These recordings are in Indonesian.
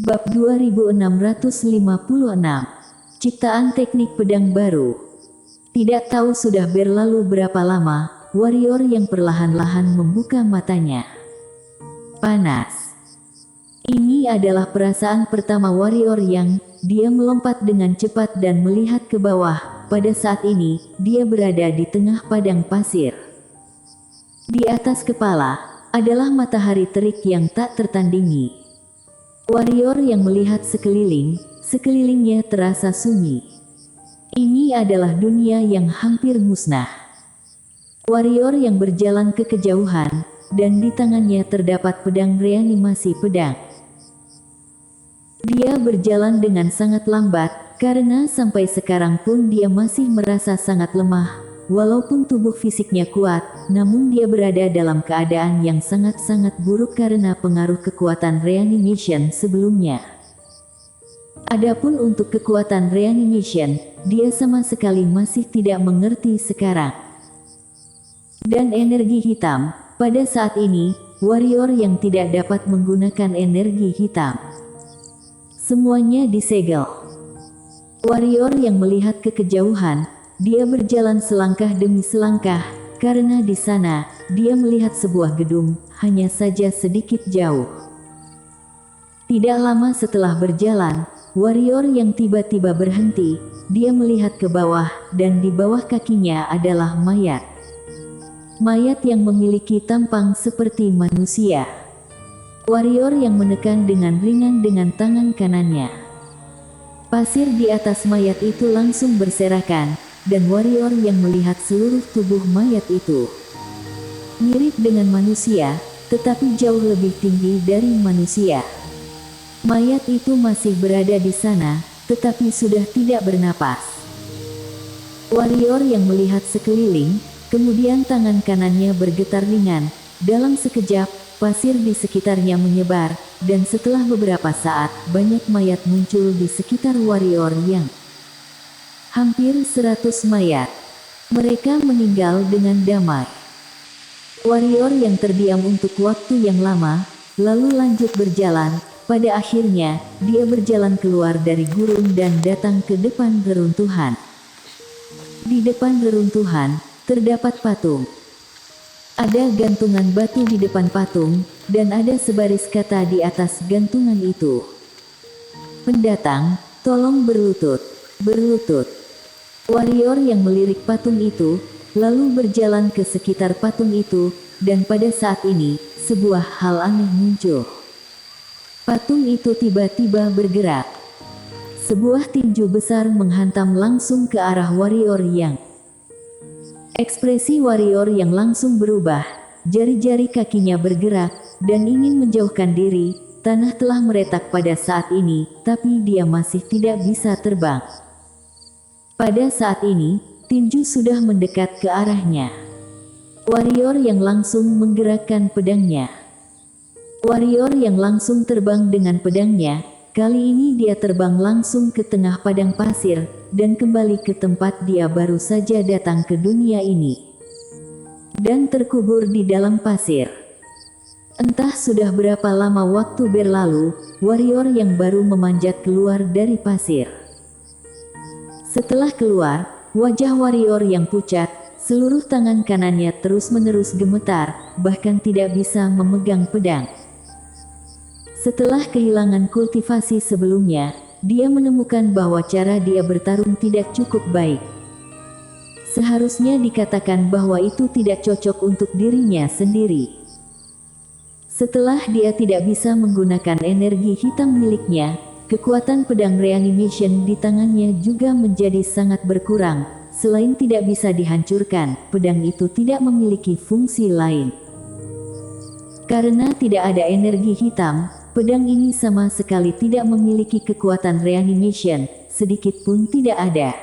Bab 2656. Ciptaan teknik pedang baru. Tidak tahu sudah berlalu berapa lama, warrior yang perlahan-lahan membuka matanya. Panas. Ini adalah perasaan pertama warrior yang, dia melompat dengan cepat dan melihat ke bawah. Pada saat ini, dia berada di tengah padang pasir. Di atas kepala, adalah matahari terik yang tak tertandingi. Warrior yang melihat sekelilingnya terasa sunyi. Ini adalah dunia yang hampir musnah. Warrior yang berjalan ke kejauhan, dan di tangannya terdapat pedang reanimasi pedang. Dia berjalan dengan sangat lambat, karena sampai sekarang pun dia masih merasa sangat lemah. Walaupun tubuh fisiknya kuat, namun dia berada dalam keadaan yang sangat-sangat buruk karena pengaruh kekuatan reanimation sebelumnya. Adapun untuk kekuatan reanimation, dia sama sekali masih tidak mengerti sekarang. Dan energi hitam, pada saat ini, warrior yang tidak dapat menggunakan energi hitam. Semuanya disegel. Warrior yang melihat ke kejauhan, dia berjalan selangkah demi selangkah, karena di sana, dia melihat sebuah gedung, hanya saja sedikit jauh. Tidak lama setelah berjalan, warrior yang tiba-tiba berhenti, dia melihat ke bawah, dan di bawah kakinya adalah mayat. Mayat yang memiliki tampang seperti manusia. Warrior yang menekan dengan ringan dengan tangan kanannya. Pasir di atas mayat itu langsung berserakan, dan warrior yang melihat seluruh tubuh mayat itu mirip dengan manusia, tetapi jauh lebih tinggi dari manusia. Mayat itu masih berada di sana, tetapi sudah tidak bernapas. Warrior yang melihat sekeliling, kemudian tangan kanannya bergetar ringan. Dalam sekejap, pasir di sekitarnya menyebar, dan setelah beberapa saat, banyak mayat muncul di sekitar warrior yang hampir 100 mayat. Mereka meninggal dengan damai. Warrior yang terdiam untuk waktu yang lama, lalu lanjut berjalan. Pada akhirnya, dia berjalan keluar dari gurun dan datang ke depan reruntuhan. Di depan reruntuhan, terdapat patung. Ada gantungan batu di depan patung, dan ada sebaris kata di atas gantungan itu. Pendatang, tolong berlutut, berlutut. Warrior yang melirik patung itu, lalu berjalan ke sekitar patung itu, dan pada saat ini, sebuah hal aneh muncul. Patung itu tiba-tiba bergerak. Sebuah tinju besar menghantam langsung ke arah warrior yang. Ekspresi warrior yang langsung berubah, jari-jari kakinya bergerak, dan ingin menjauhkan diri. Tanah telah meretak pada saat ini, tapi dia masih tidak bisa terbang. Pada saat ini, tinju sudah mendekat ke arahnya. Warrior yang langsung menggerakkan pedangnya. Warrior yang langsung terbang dengan pedangnya, kali ini dia terbang langsung ke tengah padang pasir, dan kembali ke tempat dia baru saja datang ke dunia ini. Dan terkubur di dalam pasir. Entah sudah berapa lama waktu berlalu, warrior yang baru memanjat keluar dari pasir. Setelah keluar, wajah warrior yang pucat, seluruh tangan kanannya terus-menerus gemetar, bahkan tidak bisa memegang pedang. Setelah kehilangan kultivasi sebelumnya, dia menemukan bahwa cara dia bertarung tidak cukup baik. Seharusnya dikatakan bahwa itu tidak cocok untuk dirinya sendiri. Setelah dia tidak bisa menggunakan energi hitam miliknya, kekuatan pedang reanimation di tangannya juga menjadi sangat berkurang. Selain tidak bisa dihancurkan, pedang itu tidak memiliki fungsi lain. Karena tidak ada energi hitam, pedang ini sama sekali tidak memiliki kekuatan reanimation, sedikit pun tidak ada.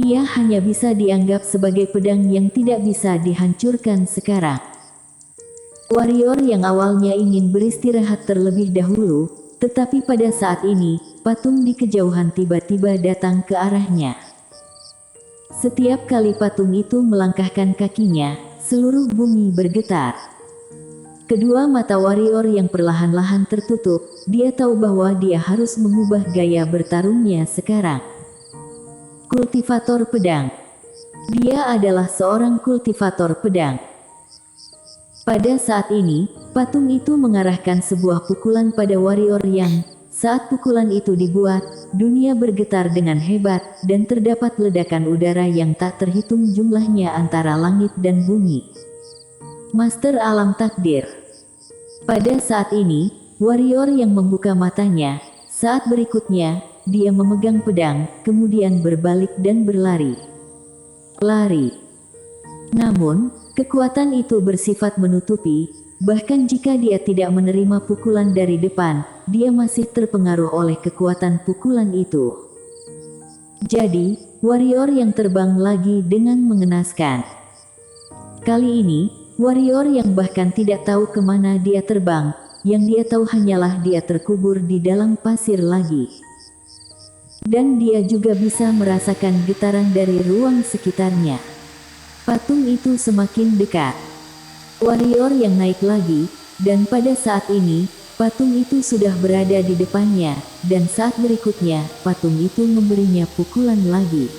Ia hanya bisa dianggap sebagai pedang yang tidak bisa dihancurkan sekarang. Warrior yang awalnya ingin beristirahat terlebih dahulu, tetapi pada saat ini, patung di kejauhan tiba-tiba datang ke arahnya. Setiap kali patung itu melangkahkan kakinya, seluruh bumi bergetar. Kedua mata warrior yang perlahan-lahan tertutup, dia tahu bahwa dia harus mengubah gaya bertarungnya sekarang. Kultivator pedang. Dia adalah seorang kultivator pedang. Pada saat ini, patung itu mengarahkan sebuah pukulan pada warrior yang, saat pukulan itu dibuat, dunia bergetar dengan hebat, dan terdapat ledakan udara yang tak terhitung jumlahnya antara langit dan bumi. Master alam takdir. Pada saat ini, warrior yang membuka matanya, saat berikutnya, dia memegang pedang, kemudian berbalik dan berlari. Lari. Namun, kekuatan itu bersifat menutupi, bahkan jika dia tidak menerima pukulan dari depan, dia masih terpengaruh oleh kekuatan pukulan itu. Jadi, warrior yang terbang lagi dengan mengenaskan. Kali ini, warrior yang bahkan tidak tahu kemana dia terbang, yang dia tahu hanyalah dia terkubur di dalam pasir lagi. Dan dia juga bisa merasakan getaran dari ruang sekitarnya. Patung itu semakin dekat. Warrior yang naik lagi, dan pada saat ini, patung itu sudah berada di depannya, dan saat berikutnya, patung itu memberinya pukulan lagi.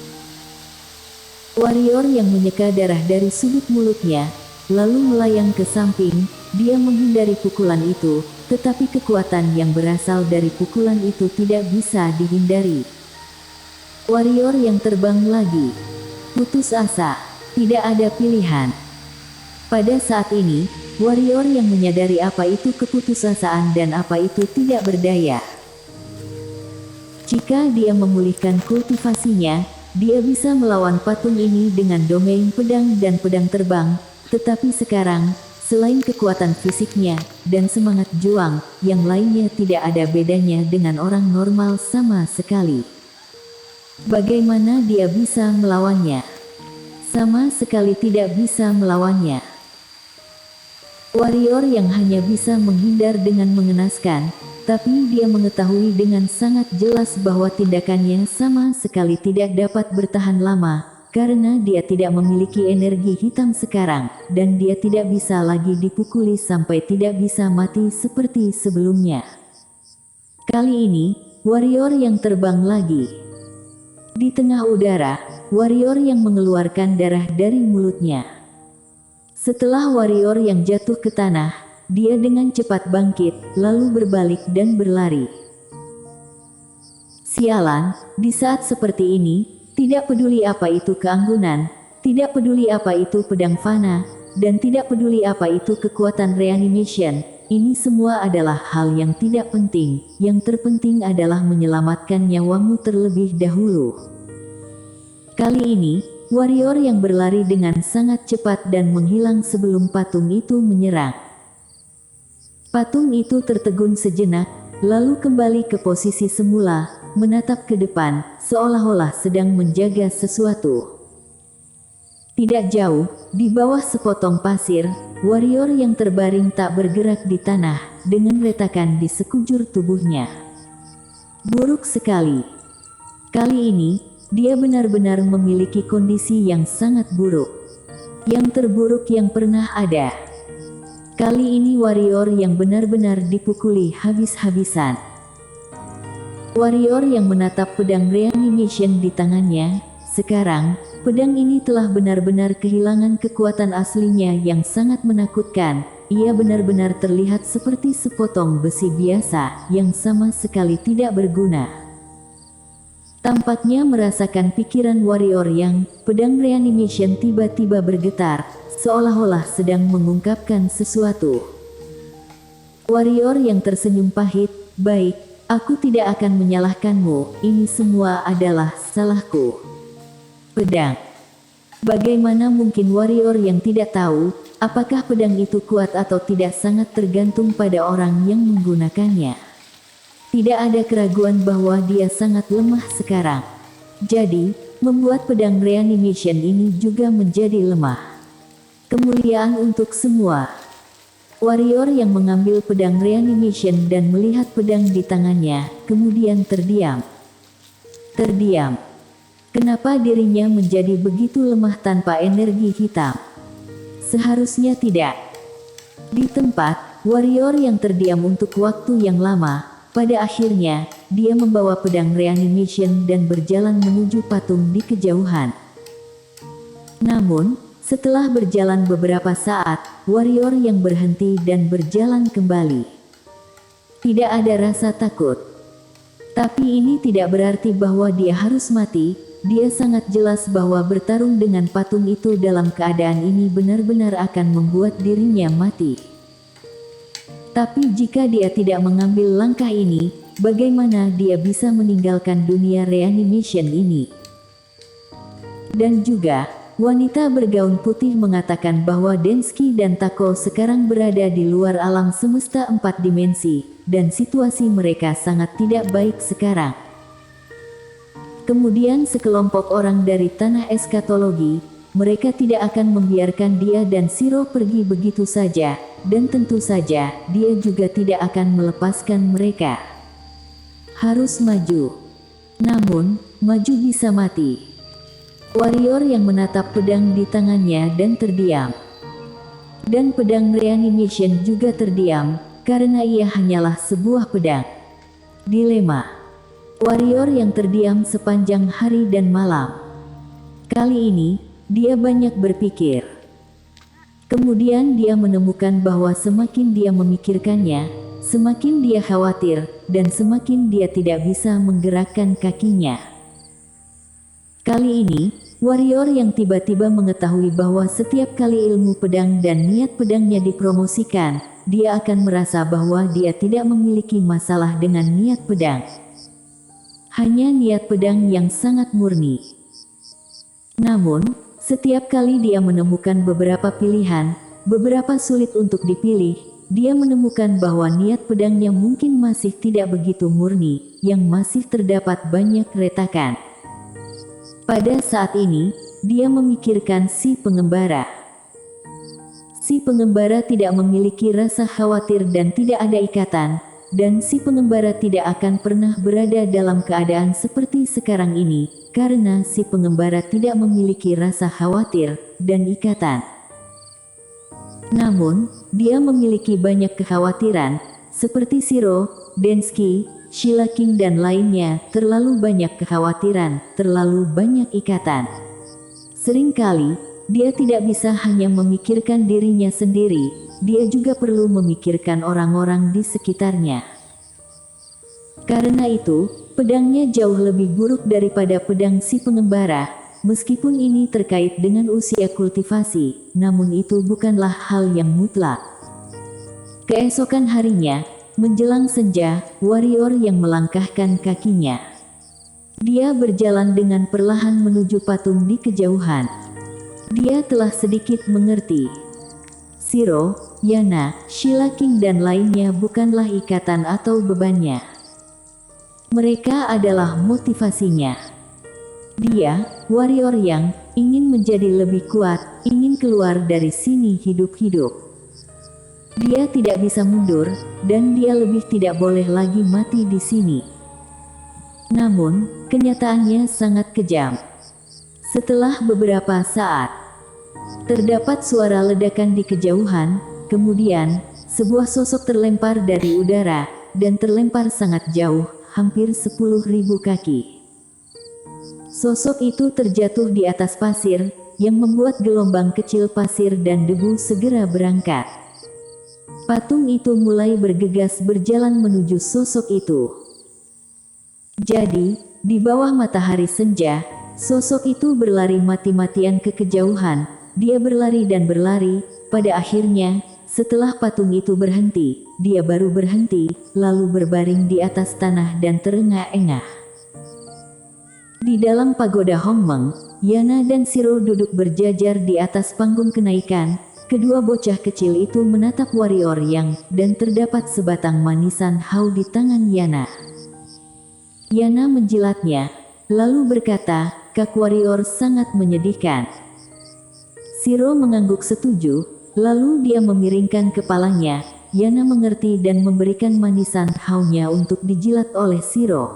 Warrior yang menyeka darah dari sudut mulutnya, lalu melayang ke samping, dia menghindari pukulan itu, tetapi kekuatan yang berasal dari pukulan itu tidak bisa dihindari. Warrior yang terbang lagi. Putus asa. Tidak ada pilihan. Pada saat ini, warrior yang menyadari apa itu keputusasaan dan apa itu tidak berdaya. Jika dia memulihkan kultivasinya, dia bisa melawan patung ini dengan domain pedang dan pedang terbang. Tetapi sekarang, selain kekuatan fisiknya dan semangat juang, yang lainnya tidak ada bedanya dengan orang normal sama sekali. Bagaimana dia bisa melawannya? Sama sekali tidak bisa melawannya. Warrior yang hanya bisa menghindar dengan mengenaskan, tapi dia mengetahui dengan sangat jelas bahwa tindakannya sama sekali tidak dapat bertahan lama. Karena dia tidak memiliki energi hitam sekarang, dan dia tidak bisa lagi dipukuli sampai tidak bisa mati seperti sebelumnya. Kali ini, warrior yang terbang lagi. Di tengah udara, warrior yang mengeluarkan darah dari mulutnya. Setelah warrior yang jatuh ke tanah, dia dengan cepat bangkit, lalu berbalik dan berlari. Sialan, di saat seperti ini, tidak peduli apa itu keanggunan, tidak peduli apa itu pedang fana, dan tidak peduli apa itu kekuatan reanimation, ini semua adalah hal yang tidak penting, yang terpenting adalah menyelamatkan nyawamu terlebih dahulu. Kali ini, warrior yang berlari dengan sangat cepat dan menghilang sebelum patung itu menyerang. Patung itu tertegun sejenak, lalu kembali ke posisi semula, menatap ke depan, seolah-olah sedang menjaga sesuatu. Tidak jauh, di bawah sepotong pasir, warrior yang terbaring tak bergerak di tanah, dengan retakan di sekujur tubuhnya. Buruk sekali. Kali ini, dia benar-benar memiliki kondisi yang sangat buruk. Yang terburuk yang pernah ada. Kali ini warrior yang benar-benar dipukuli habis-habisan. Warrior yang menatap pedang reanimation di tangannya, sekarang, pedang ini telah benar-benar kehilangan kekuatan aslinya yang sangat menakutkan. Ia benar-benar terlihat seperti sepotong besi biasa, yang sama sekali tidak berguna. Tampaknya merasakan pikiran warrior yang, pedang reanimation tiba-tiba bergetar, seolah-olah sedang mengungkapkan sesuatu. Warrior yang tersenyum pahit, baik, aku tidak akan menyalahkanmu, ini semua adalah salahku. Pedang. Bagaimana mungkin warrior yang tidak tahu, apakah pedang itu kuat atau tidak sangat tergantung pada orang yang menggunakannya. Tidak ada keraguan bahwa dia sangat lemah sekarang. Jadi, membuat pedang reanimation ini juga menjadi lemah. Kemuliaan untuk semua. Warrior yang mengambil pedang reanimation dan melihat pedang di tangannya, kemudian terdiam. Terdiam. Kenapa dirinya menjadi begitu lemah tanpa energi hitam? Seharusnya tidak. Di tempat, warrior yang terdiam untuk waktu yang lama, pada akhirnya, dia membawa pedang reanimation dan berjalan menuju patung di kejauhan. Namun, setelah berjalan beberapa saat, warrior yang berhenti dan berjalan kembali. Tidak ada rasa takut. Tapi ini tidak berarti bahwa dia harus mati. Dia sangat jelas bahwa bertarung dengan patung itu dalam keadaan ini benar-benar akan membuat dirinya mati. Tapi jika dia tidak mengambil langkah ini, bagaimana dia bisa meninggalkan dunia reanimation ini? Dan juga, wanita bergaun putih mengatakan bahwa Densky dan Tako sekarang berada di luar alam semesta 4 dimensi, dan situasi mereka sangat tidak baik sekarang. Kemudian sekelompok orang dari tanah eskatologi, mereka tidak akan membiarkan dia dan Shiro pergi begitu saja, dan tentu saja, dia juga tidak akan melepaskan mereka. Harus maju. Namun, maju bisa mati. Warrior yang menatap pedang di tangannya dan terdiam. Dan pedang reanimation juga terdiam, karena ia hanyalah sebuah pedang. Dilema. Warrior yang terdiam sepanjang hari dan malam. Kali ini, dia banyak berpikir. Kemudian dia menemukan bahwa semakin dia memikirkannya, semakin dia khawatir, dan semakin dia tidak bisa menggerakkan kakinya. Kali ini, warrior yang tiba-tiba mengetahui bahwa setiap kali ilmu pedang dan niat pedangnya dipromosikan, dia akan merasa bahwa dia tidak memiliki masalah dengan niat pedang. Hanya niat pedang yang sangat murni. Namun, setiap kali dia menemukan beberapa pilihan, beberapa sulit untuk dipilih, dia menemukan bahwa niat pedangnya mungkin masih tidak begitu murni, yang masih terdapat banyak retakan. Pada saat ini, dia memikirkan si pengembara. Si pengembara tidak memiliki rasa khawatir dan tidak ada ikatan, dan si pengembara tidak akan pernah berada dalam keadaan seperti sekarang ini, karena si pengembara tidak memiliki rasa khawatir dan ikatan. Namun, dia memiliki banyak kekhawatiran, seperti Shiro, Densky, Sheila King dan lainnya, terlalu banyak kekhawatiran, terlalu banyak ikatan. Seringkali, dia tidak bisa hanya memikirkan dirinya sendiri, dia juga perlu memikirkan orang-orang di sekitarnya. Karena itu, pedangnya jauh lebih buruk daripada pedang si pengembara, meskipun ini terkait dengan usia kultivasi, namun itu bukanlah hal yang mutlak. Keesokan harinya, menjelang senja, warrior yang melangkahkan kakinya. Dia berjalan dengan perlahan menuju patung di kejauhan. Dia telah sedikit mengerti. Shiro, Yana, Sheila King dan lainnya bukanlah ikatan atau bebannya. Mereka adalah motivasinya. Dia, warrior yang ingin menjadi lebih kuat, ingin keluar dari sini hidup-hidup. Dia tidak bisa mundur, dan dia lebih tidak boleh lagi mati di sini. Namun, kenyataannya sangat kejam. Setelah beberapa saat, terdapat suara ledakan di kejauhan, kemudian, sebuah sosok terlempar dari udara, dan terlempar sangat jauh, hampir 10.000 kaki. Sosok itu terjatuh di atas pasir, yang membuat gelombang kecil pasir dan debu segera berangkat. Patung itu mulai bergegas berjalan menuju sosok itu. Jadi, di bawah matahari senja, sosok itu berlari mati-matian ke kejauhan. Dia berlari dan berlari, pada akhirnya, setelah patung itu berhenti, dia baru berhenti, lalu berbaring di atas tanah dan terengah-engah. Di dalam pagoda Hongmeng, Yana dan Shiro duduk berjajar di atas panggung kenaikan. Kedua bocah kecil itu menatap warrior yang, dan terdapat sebatang manisan hau di tangan Yana. Yana menjilatnya, lalu berkata, "Kak warrior sangat menyedihkan." Shiro mengangguk setuju, lalu dia memiringkan kepalanya. Yana mengerti dan memberikan manisan haunya untuk dijilat oleh Shiro.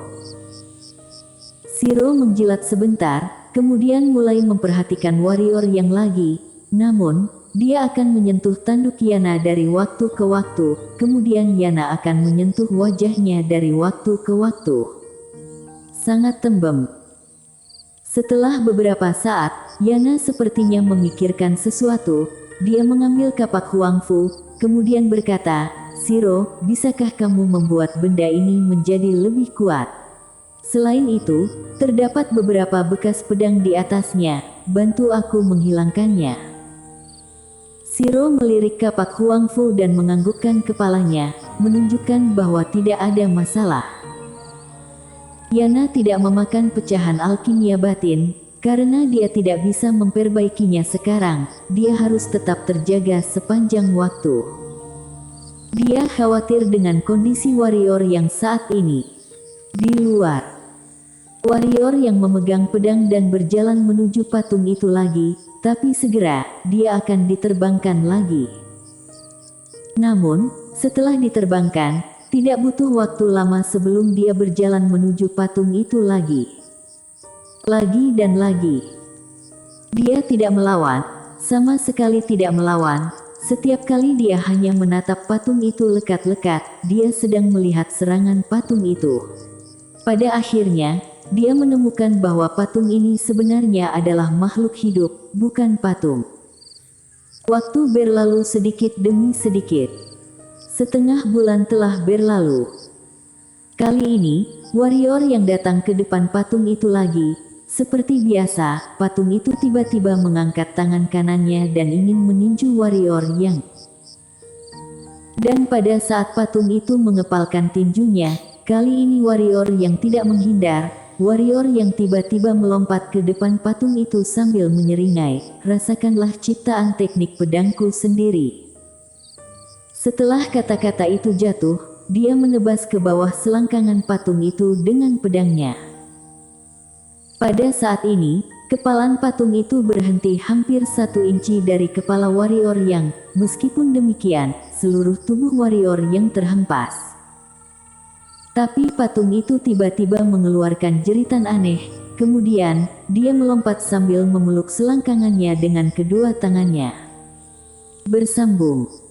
Shiro menjilat sebentar, kemudian mulai memperhatikan warrior yang lagi. Namun, dia akan menyentuh tanduk Yana dari waktu ke waktu, kemudian Yana akan menyentuh wajahnya dari waktu ke waktu. Sangat tembem. Setelah beberapa saat, Yana sepertinya memikirkan sesuatu. Dia mengambil kapak Huangfu, kemudian berkata, "Shiro, bisakah kamu membuat benda ini menjadi lebih kuat? Selain itu, terdapat beberapa bekas pedang di atasnya. Bantu aku menghilangkannya." Shiro melirik kapak Huangfu dan menganggukkan kepalanya, menunjukkan bahwa tidak ada masalah. Yana tidak memakan pecahan alkimia batin, karena dia tidak bisa memperbaikinya sekarang. Dia harus tetap terjaga sepanjang waktu. Dia khawatir dengan kondisi warrior yang saat ini. Di luar, warrior yang memegang pedang dan berjalan menuju patung itu lagi, tapi segera, dia akan diterbangkan lagi. Namun, setelah diterbangkan, tidak butuh waktu lama sebelum dia berjalan menuju patung itu lagi. Lagi dan lagi. Dia tidak melawan, sama sekali tidak melawan. Setiap kali dia hanya menatap patung itu lekat-lekat, dia sedang melihat serangan patung itu. Pada akhirnya, dia menemukan bahwa patung ini sebenarnya adalah makhluk hidup, bukan patung. Waktu berlalu sedikit demi sedikit. Setengah bulan telah berlalu. Kali ini, warrior yang datang ke depan patung itu lagi. Seperti biasa, patung itu tiba-tiba mengangkat tangan kanannya dan ingin meninju warrior yang. Dan pada saat patung itu mengepalkan tinjunya, kali ini warrior yang tidak menghindar, warrior yang tiba-tiba melompat ke depan patung itu sambil menyeringai, "Rasakanlah ciptaan teknik pedangku sendiri." Setelah kata-kata itu jatuh, dia menebas ke bawah selangkangan patung itu dengan pedangnya. Pada saat ini, kepalan patung itu berhenti hampir 1 inci dari kepala warrior yang, meskipun demikian, seluruh tubuh warrior yang terhempas. Tapi patung itu tiba-tiba mengeluarkan jeritan aneh, kemudian, dia melompat sambil memeluk selangkangannya dengan kedua tangannya. Bersambung.